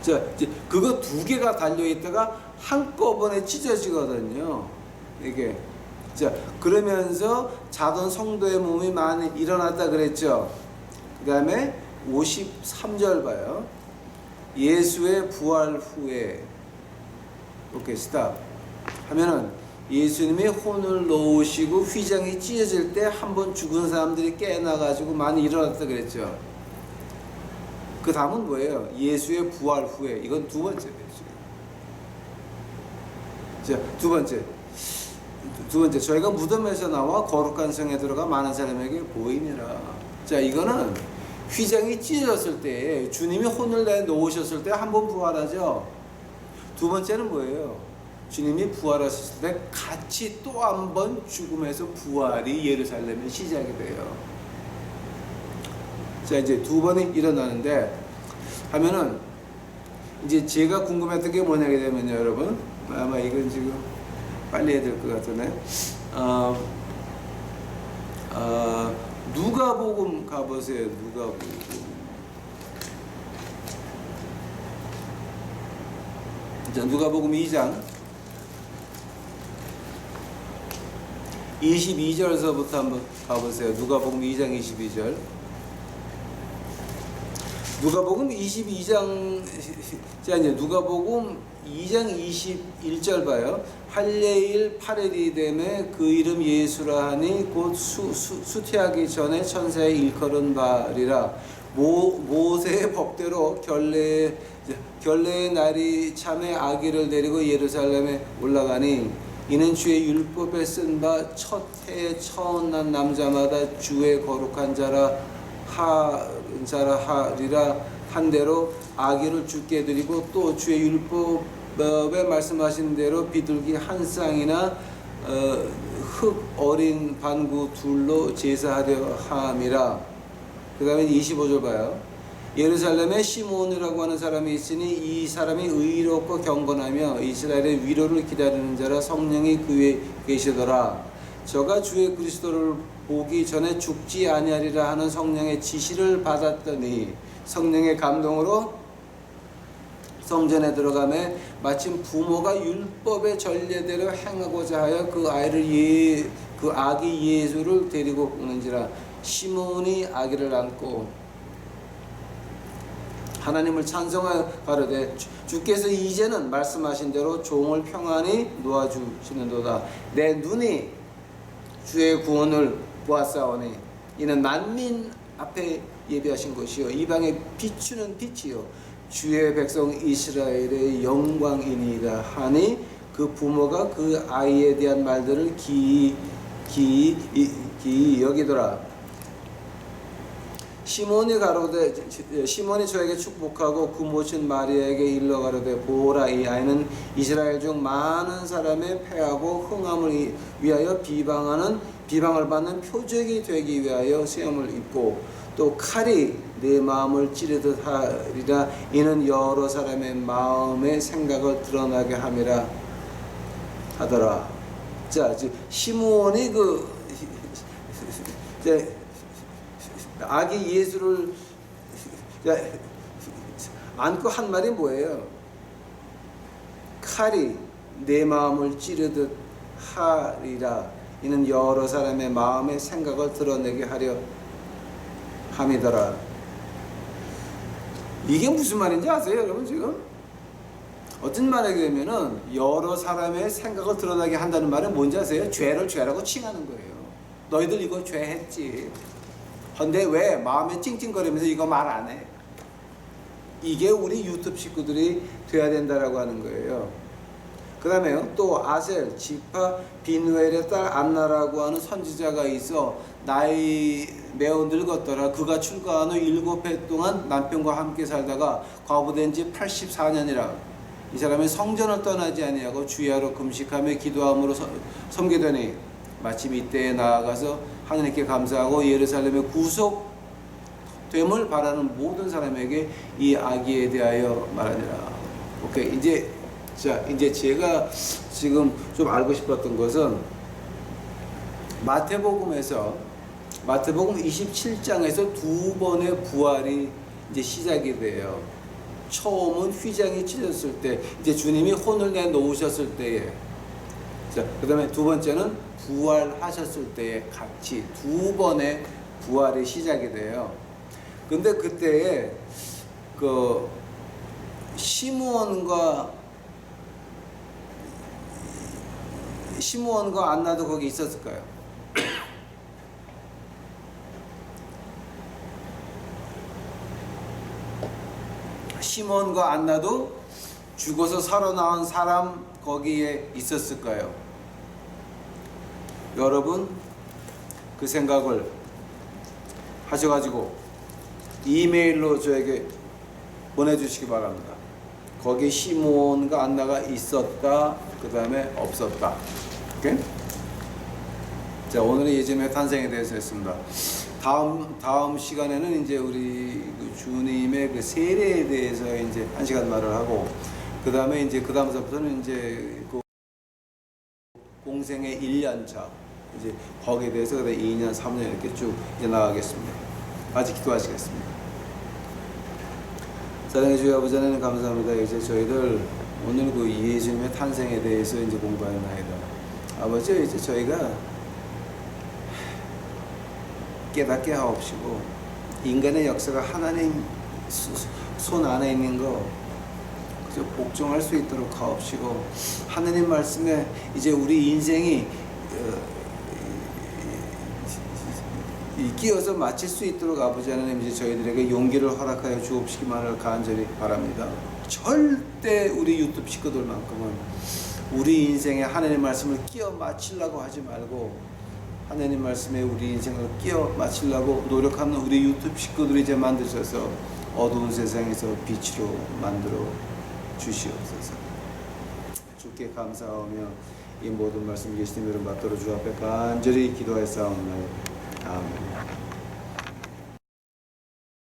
자, 이제 그거 두 개가 달려있다가 한꺼번에 찢어지거든요. 이게. 자, 그러면서 자던 성도의 몸이 많이 일어났다 그랬죠. 그 다음에 53절 봐요. 예수의 부활 후에. 오케이, 스탑. 하면은 예수님이 혼을 놓으시고 휘장이 찢어질 때 한 번 죽은 사람들이 깨어나가지고 많이 일어났다 그랬죠. 그 다음은 뭐예요? 예수의 부활 후에. 이건 두 번째 되죠. 자, 두 번째, 저희가 무덤에서 나와 거룩한 성에 들어가 많은 사람에게 보이니라. 자, 이거는 휘장이 찢어졌을 때, 주님이 혼을 내놓으셨을 때 한 번 부활하죠. 두 번째는 뭐예요? 주님이 부활하셨을 때 같이 또 한 번 죽음에서 부활이 예루살렘에 시작이 돼요. 자, 이제 두 번이 일어나는데 하면은 이제 제가 궁금했던 게 뭐냐게 되면요, 여러분, 아마 이건 지금 빨리 해야 될 것 같은데, 누가복음 가보세요. 누가복음 2장 22절서부터 한번 가보세요. 누가복음 2장 22절. 누가복음 22장, 자, 이제 누가복음 2장 21절 봐요. 할례일 8일이 되매 그 이름 예수라 하니 곧 수태하기 전에 천사의 일컬은 바리라. 모세의 법대로 결례의 날이 참에 아기를 데리고 예루살렘에 올라가니 이는 주의 율법에 쓴 바 첫 해에 처음 난 남자마다 주의 거룩한 자라 하리라 한 대로 아기를 주께 드리고 또 주의 율법에 말씀하신 대로 비둘기 한 쌍이나 흑 어린 반구 둘로 제사하려 함이라. 그 다음에 25절 봐요. 예루살렘에 시몬이라고 하는 사람이 있으니 이 사람이 의롭고 경건하며 이스라엘의 위로를 기다리는 자라 성령이 그 위에 계시더라. 저가 주의 그리스도를 보기 전에 죽지 아니하리라 하는 성령의 지시를 받았더니 성령의 감동으로 성전에 들어가매 마침 부모가 율법의 전례대로 행하고자 하여 그 아기 예수를 데리고 오는지라. 시몬이 아기를 안고 하나님을 찬송하여 가로되 주께서 이제는 말씀하신 대로 종을 평안히 놓아주시는도다. 내 눈이 주의 구원을 보았사오니 이는 만민 앞에 예비하신 것이요 이방에 비추는 빛이요 주의 백성 이스라엘의 영광이니이다 하니 그 부모가 그 아이에 대한 말들을 기이 여기더라. 시몬이 저에게 축복하고 그 모친 마리아에게 일러 가로되 보라 이 아이는 이스라엘 중 많은 사람의 패하고 흥함을 위하여 비방을 받는 표적이 되기 위하여 시험을 입고 또 칼이 내 마음을 찌르듯 하리라. 이는 여러 사람의 마음의 생각을 드러나게 함이라 하더라. 자, 시므온이 아기 예수를 안고 한 말이 뭐예요? 칼이 내 마음을 찌르듯 하리라. 이는 여러 사람의 마음의 생각을 드러내게 하려 함이더라. 이게 무슨 말인지 아세요, 여러분? 지금 어떤 말에 되면은 여러 사람의 생각을 드러나게 한다는 말은 뭔지 아세요? 죄를 죄라고 칭하는 거예요. 너희들 이거 죄했지. 근데 왜 마음에 찡찡거리면서 이거 말 안 해? 이게 우리 유튜브 식구들이 돼야 된다라고 하는 거예요. 그 다음에요, 또 아셀, 지파, 비누엘의 딸 안나라고 하는 선지자가 있어 나이 매우 늙었더라. 그가 출가한 후 7해 동안 남편과 함께 살다가 과부된 지 84년이라. 이 사람이 성전을 떠나지 아니하고 주야로 금식하며 기도함으로 섬기더니 마침 이때에 나아가서 하나님께 감사하고 예루살렘의 구속됨을 바라는 모든 사람에게 이 아기에 대하여 말하니라. 오케이, 이제 제가 지금 좀 알고 싶었던 것은 마태복음 27장에서 두 번의 부활이 이제 시작이 돼요. 처음은 휘장이 찢어졌을 때, 이제 주님이 혼을 내놓으셨을 때에, 그 다음에 두 번째는 부활하셨을 때에 같이 두 번의 부활이 시작이 돼요. 근데 그때에 그 시므온과 안나도 거기 있었을까요? 시몬과 안나도 죽어서 살아나온 사람 거기에 있었을까요? 여러분 그 생각을 하셔가지고 이메일로 저에게 보내주시기 바랍니다. 거기 시몬과 안나가 있었다, 그 다음에 없었다. 오케이? 자, 오늘은 예수님의 탄생에 대해서 했습니다. 다음 시간에는 이제 우리 그 주님의 그 세례에 대해서 이제 1시간 말을 하고, 그 다음에 이제 그 다음서부터는 이제 그 공생의 1년차 이제 거기에 대해서 2년, 3년 이렇게 쭉 이제 나가겠습니다. 아직 기도하시겠습니다. 사랑해 주여 아버지 하나님 감사합니다. 이제 저희들 오늘 그 예수님의 탄생에 대해서 이제 공부하나이다. 아버지, 이제 저희가 깨닫게 하옵시고 인간의 역사가 하나님 손 안에 있는 거 그저 복종할 수 있도록 하옵시고 하나님 말씀에 이제 우리 인생이 끼어서 마칠 수 있도록 아버지 하나님 이제 저희들에게 용기를 허락하여 주옵시기만을 간절히 바랍니다. 절대 우리 유튜브 식구들만큼은 우리 인생에 하나님 말씀을 끼어 맞추려고 하지 말고 하나님 말씀에 우리 인생을 끼어 맞추려고 노력하는 우리 유튜브 식구들이 이제 만드셔서 어두운 세상에서 빛으로 만들어 주시옵소서. 주께 감사하며 이 모든 말씀 예수님 이름 받들어 주 앞에 간절히 기도하였사옵나이다. 아멘.